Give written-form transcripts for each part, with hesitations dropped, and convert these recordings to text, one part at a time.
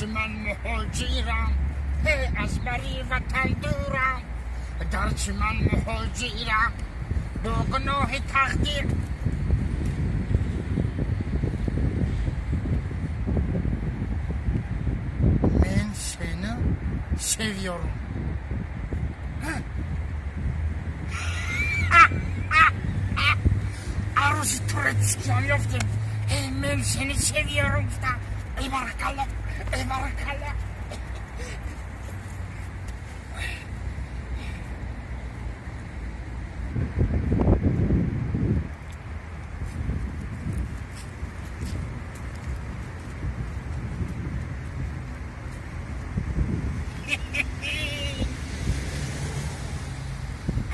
گرچه من مهاجرم از بری وطن دورم، گرچه من مهاجرم با گناه تقدیر. من seni seviyorum. Arzu Turetski'm yoktu. Ben seni seviyorum da. Ey barakallah, ey barakallah.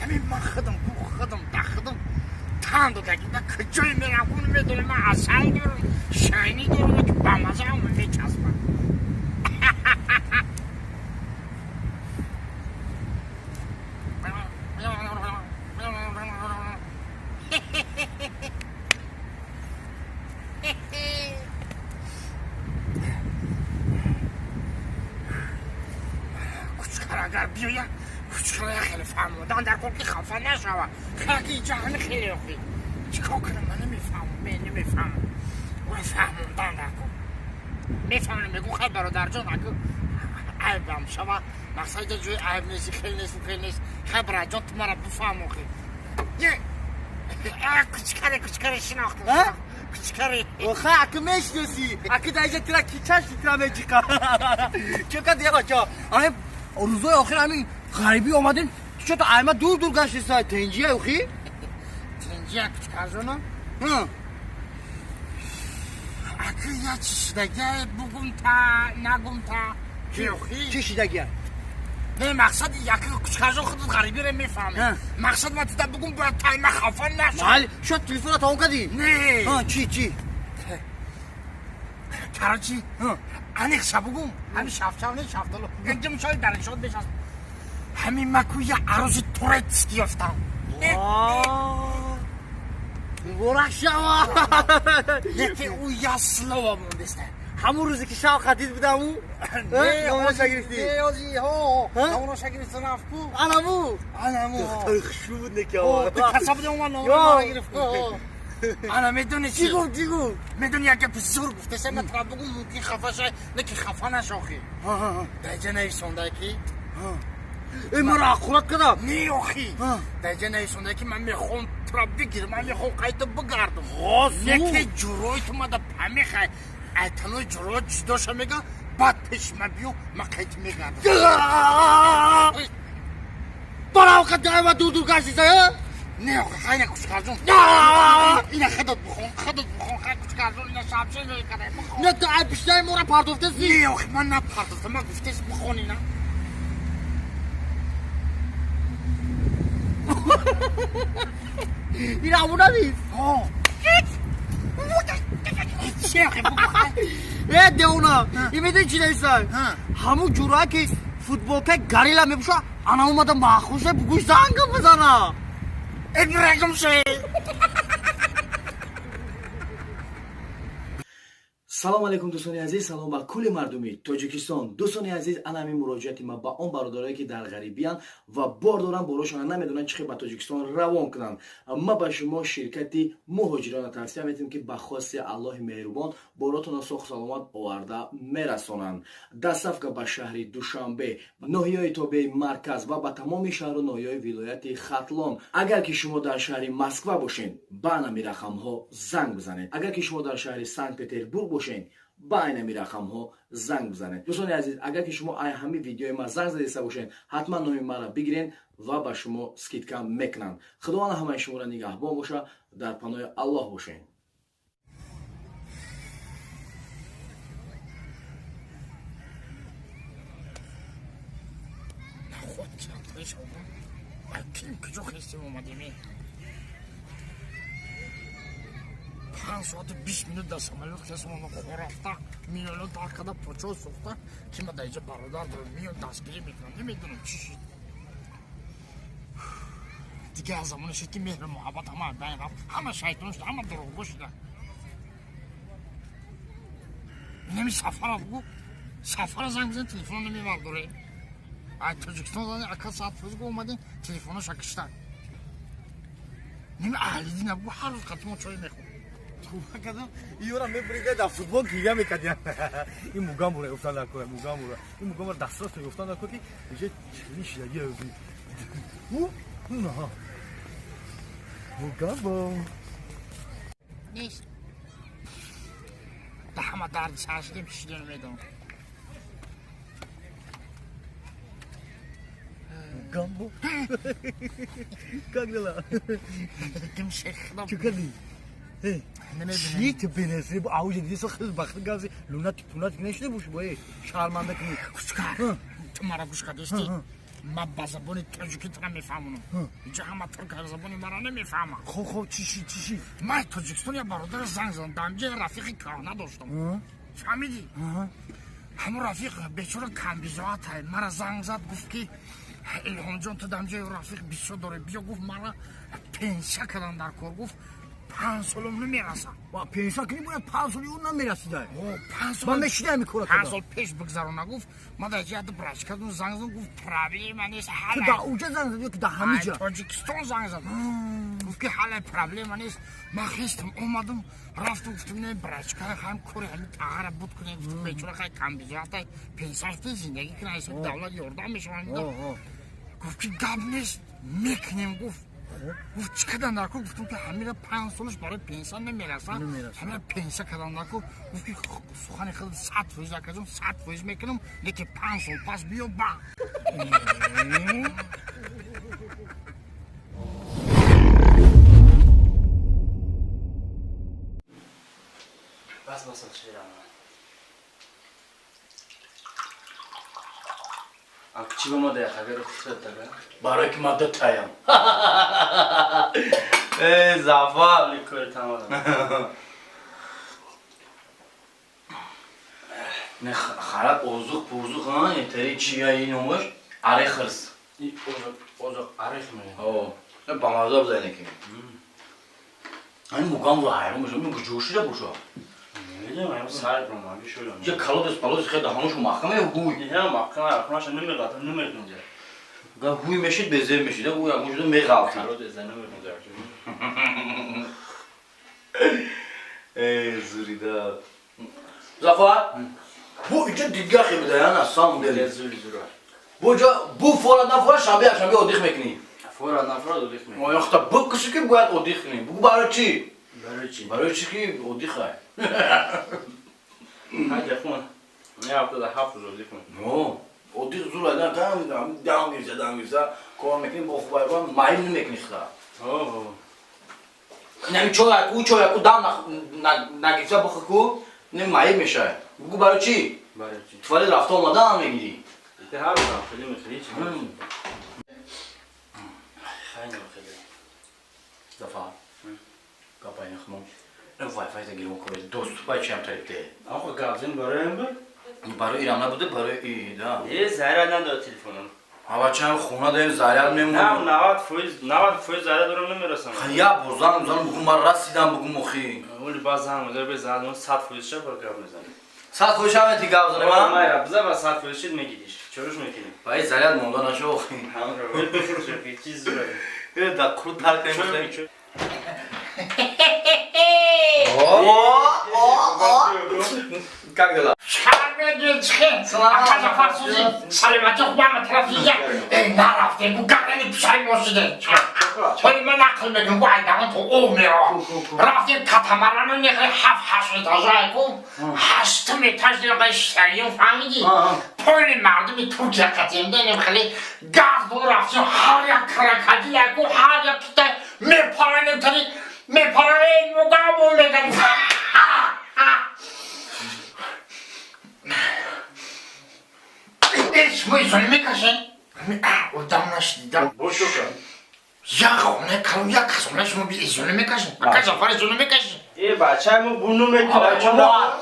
همین من خودم داخلم تان دو دقیقه کجای میرم اون میدونم من اصل دارم شاینی دارم که با مزه هم میچسبم. کوچکر اگر بیاید کوچکر خیلی فهموندن در کل که خفه نشوم. خیلی جهان خیلی خوبی چیکار کنم من نمیفهمم اون فهموندن در کل میفهمم. میگو خیلی برادر جان اگه عیبم شما مقصد جوی عیب نیستی خیلی نیست خیلی برادر جان تو مرا بفهمو خیلی یه کوچکر شناختم کوچکری آخه اگه میشناسی اگه در اینجا ترا کیچاش ترا میجیکا چه کار دیگه بچه همین روزای آخر همین غریبی آمدین چطور ایما دور گشتی سای تنجیه اوخی؟ تنجیه کوچکر جانم؟ اگه یه چی شدگی بگم تا نگم تا چی اوخی؟ چی شدگی؟ نه مقصد یکی کوچکر جان خودت غریبی رو میفهمه. مقصد من تا بگم باید تایم خفن نشد. بله شد تلفن تا اون کدی؟ نه چی؟ کراچی انیخ شبگم همین شفتشو نه شفتالو اینجا میشه درنشاد بشست همین مکوی عروض تورتسکی افتم. برای شما یکی او یاسلو موندسته همون روزی که شاو خدید بودم او؟ نه اونو شگرفتی؟ نه آجی ها اونو شگرفتی نفکو انمو انمو خشو بود نکه کسا بوده اون اونو شگرفتی انا میدونی چی؟ دیگو میدونی اگه بزرگ گفته سه مطرح بگو ممکن خفه شای نه که خفه نشاخی دیگه نیستونده کی؟ این مرا اخورت کدم؟ نه آخی دیگه نیستونده که من میخوام ترا بگیرم من میخوام قیدو بگردم یکی جروی تو ماده پمی خواهی ایتنوی جروی جداشا میگه بعد پیش من بیو من قید میگردم برای وقت جای ما دور گشتی سایه؟ نه آخه خیلی کوچکر جون اینه خودت بخون خیلی کوچکر جون اینه شبشه میکنه بخون نه تو ای بیشتر مورا پردوفته سی؟ نه آخه من نپردوفتم من گفتش بخون اینه این همون ندید؟ چه آخه بخون ده اونا این میدونی چی نیستن؟ همون جورایی که فوتبال که گریلا میبوشه انا اومده مخوشه بگوش زنگم بزنه ابراهیم شه. سلام علیکم دوستان عزیز، سلام با کل مردمی تاجیکستان. دوستان عزیز، انا همین مراجعتی ما با اون برادرایی که در غریبیان و بار دارن براشون نمیدونن چه به تاجیکستان روان کنن. ما با شما شرکتی مهاجران توصیه میکنیم که با خواست الله مهربان براتون سوخ سلامت آورده میرسونن. دستافگا با شهر دوشنبه، ناحیه تابع مرکز و با تمام شهر و ناحیه ولایت ختلان. اگر که شما در شهر مسکو باشین با نمی رقم ها زنگ بزنید. اگر که شما در شهر سنت پترزبورگ باشین با این می رقم ها زنگ بزنید. دوستان عزیز، اگر که شما همین ویدیوی ما زنگ زده باشین حتما نام ما را بگیرین و با شما اسکیدکا میکنن. خداوند همه شما را نگهبان باشه، در پناه الله باشین. خود چند شما اکنیم کجا خیستیم اومدیمی 5 ساعت 20 minut در سمالوت کسی ما خورافته میانو درکده پوچو سوخته که ما دیجا برادر دارم میان دستگیری میکنم نمیدونم چی شد دیگه از زمان شد که مهر محبت همه بین رفت همه شیطان شده همه دروغگو شده نمی سفر بگو Safara zang bize telefonu nemiyorlar oraya. Ay Tacikistan'dan akıl saat fızık olmadı. Telefonu şakışlar. Nemi ahli ne bu harus katma çoğu mekho. Kadın iyi olan ben buraya da futbol giyiyor mu kadın? İyi mugam buraya uftan da koy mugam buraya. İyi mugam var dasra soy uftan da koy ki işte çimiş ya yiyor. Bu ne ha? Mugam bu. Neyse. Daha mı dardı sahasında bir şey dönmedi o. Mugam bu. Kagla. Kim şeyhler. Çıkadı. Hey. Ne Çiğ tepinesi bu avucu dediyse kız baktı gazı. Lunatik güneşli bu şu boyu. Şarmandaki. Kuşkar. Tumara kuşkar işte. Ma bazaboni Tacikistan'a mefhamunu. Hiç ama Türkiye zaboni mara ne mefhama. Ho çişi. Ma Tacikistan ya barodar zangzan damcı Rafiki kahına dostum. Famidi. Hamur Rafik beçura kan bizatay. Mara zangzat guf ki İlhamcan to damcı Rafik biço dore biyo guf mara pensa kadar kor guf. Pansolumlu mirasa. Ba pensa ki bu pansolu ondan mirası da. O pansol. Ben meşler mi korak? Pansol peş bıgzarona guf. Ma da cihadı bıraşkadın zangzan guf problemi anis hala. Da uca zangzan diyor ki da hamica. Tacikistan zangzan. Guf ki hala problemi anis. Ma xistim olmadım. Raftum guftum ne bıraşka hem kore hem tağara but kune guftum beçura kay kan bizatay. Pensafte zindagi kınaysa davlat yordan meşvanında. Guf ki gabnes meknem guf. Guf çıkadanlar ko guftum ki hamira pansoluş barı pensan ne mirasa. Hamira pensa kadanlar ko guf ki suhane kılıp saat föyüz akacım saat föyüz mekenim. Leki pansol pas biyo ba. Bas şeyler ama. Akçıvama da yakagara kuşataga. Baraki madde tayam. Zafa likör tamam. Ne harap ozuk ha yeteri çiğayın olmuş. Arı hırs. Ozuk arı mı? Oo. Ne bamazda bu zaten ki. Hani mukam var hayır mı? Bu coşuyla bu şu. Ne diyeyim sahip olma bir şey olmuyor. Ya kalıbız ki daha hoş mahkeme huy. Ya mahkeme arkadaşlar ne kadar ne verdin diye. Ga huy meşit bezer meşit de bu ya bu me galtı. Karo da ne verdin diye. Zurida. Zafa. Bu iyice digah gibi de ya nasam deli. Zuri. Bu foradan fora şabi odih mekni. Foradan fora da dikme. O yokta bu kışı ki bu ad odih mekni. Bu barıçı. Barıcı. Barıçı ki odih hay. Hadi yapma. Ne yaptı da hafız o dikme. No. Odih zuradan devam girse. Kor mekni bu ofbayban mayın mekni xla. Oo. Yani çoğaku dam na girse bu xku ne mayın meşay. Bu barıçı. Barıcı. Tuvali rafta olmadan mı gidi? İşte her zaman film hiç. Hayır bakayım. Zafa. Kapayın xmam. Ne Wi-Fi de girin koydu. Dost bayçam tarifte. Ama gazın barayım mı? Baro İran'da bu da baro iyi da. Zahra'dan da telefonum. Hava çam xuna da zarar memnun. Navat foiz Zahra durum ne mirasam. Ya bozan bugün marrasidan bugün muxi. Öyle bazen öyle bir zaman saat foiz şey bakar mısın? Saat koşamet igavzan Ama ama. mayra bize bak saat foiz şey ne gidiş? Çörüş mü edelim? Bay zarar mı ondan aşağı oxi. Hamur öyle şey çiz zor. Evet da kurt tarkayım. Çör. Как дела? Шарбегечки, аказа фарсузи, салимати хуама трафия, нарафте, бугарени пшай мошиде. Солиман акыл мегин вайдаган то омеро. Рафте катамарану нехе хаф хаши тазайку, хаштым этаждерга шайин фамиди. Поли мардуми Туркия катемде немхели газ дол рафте харя кракадияку, харя ките мепаранем тари, мепаранем мугаму меган. Мой зольме кашен. Удамнаш да. Boşoka. Ya ne kalın ya kasona şunu bir zolme kашен. Akaza fare zolme kашен. Bacham bunu Ama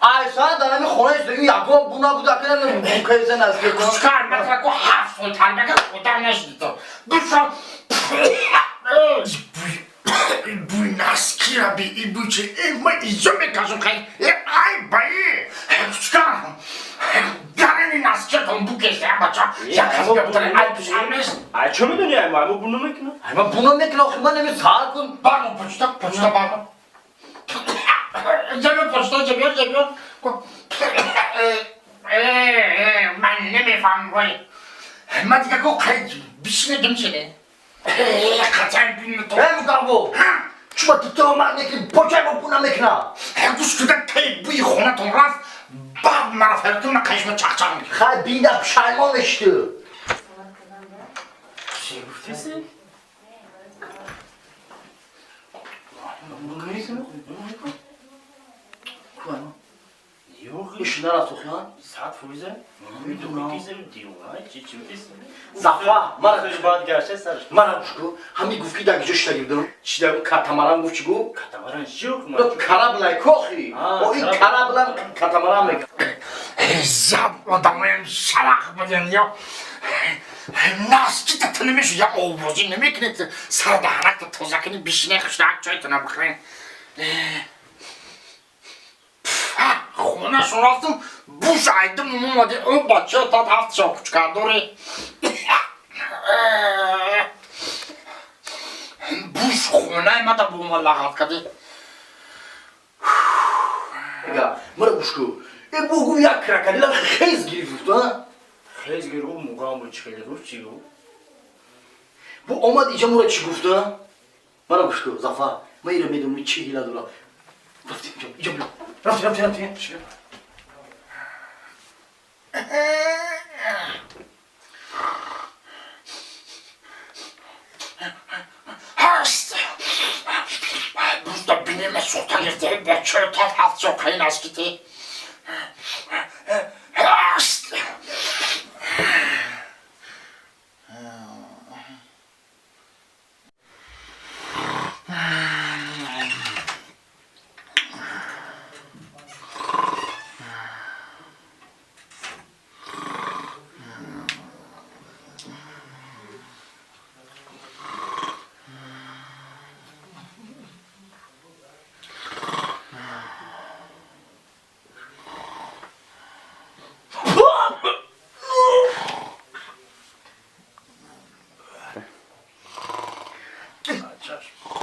ay sana da ne xona istiyor ya buna bu da kadar bu kayzen az ki. Çıkar mesela ko haf sol talbeka udamnаш da. Dusa. Bu naskira bir ibuçe. Ma zolme kашен kay. Ay bayi. Çıkar. Yakası yapıdan ay pişirmiş. Ay çömü dönüyor ama bu burnumu ki ne? Ama bunu ne kadar okuman ne mi sağ kun. Var mı poçta var mı? Cebe poçta cebiyor. Ben ne mi falan koy. Madika ko kay bir şey dedim seni. Kaçan günü to. Hem kabo. Çuba tutama ne ki poçay bu buna mekna. Kustuda kay bu yona tonras. Bab marafetuna kaçma çakçam. Ha bina pişayman işte. Şey güftesi. Bunu ne ki? Yok. İşler asokyan. Saat fuize. Müdür ikizim diyor. Ay çiçim Zafa, Marafet bağlı gerçek sarış. Mara kuşku, hami gufki da gijoşta girdim. Çiğde katamaran gufçi bu. Katamaran yok mu? Do karablay kohi. O ilk karablan katamaran mı? Zab adamın salak mıdın ya? Nasıl da tanımış ya o bozu ne mekneti? Sarda hanak da tozakını bişine kışlak çaytına bakayım. Ha, ona soralım. Bu şaydım mumadi o bahçe tat hafta çok çıkardı orayı. Bu şonayma da bu mallahat kadı. Ya, mara kuşku. Bu gu ya krakadila hez girip ha. Hezgir o mugam çıkıyor. Ruçi o. Bu oma diyeceğim ura çıkıftı. Mara kuşku, zafa. Mayra medum çi hila dura. Rafti, icam. Rafti. Hast! Burada benim sultan girdi ve çöl tat hafta çok kayın askiti. Hast!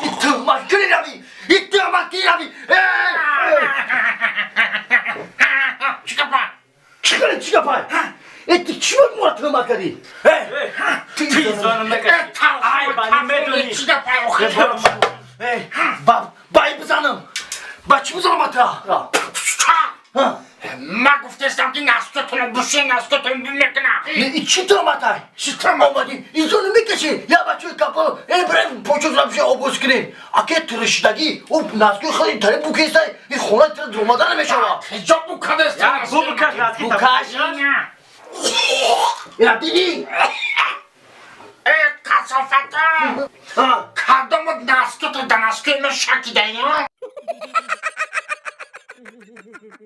İttirmak kırın abi. İttirmak değil abi. Çıkapay. Ettik çimen mi atırmak hadi? Tizvanımda kaç. Ay bana medoni. Hey, bay hanım. Başımız olmata. Ha. Ma guftestam ki naskötünü bu şey naskötünü bilmekine. Ne içi tırmatay. Olmadı. İzonu mi kesin? Ya başı kapı. Ebrem poçuzla bir şey oboskinin. Aket tırıştaki. O naskö xali tari bu kesay. Xona tır durmadan mı şava? Çok bu kadar Ya bu kaç Bu kaç. Ya dedi.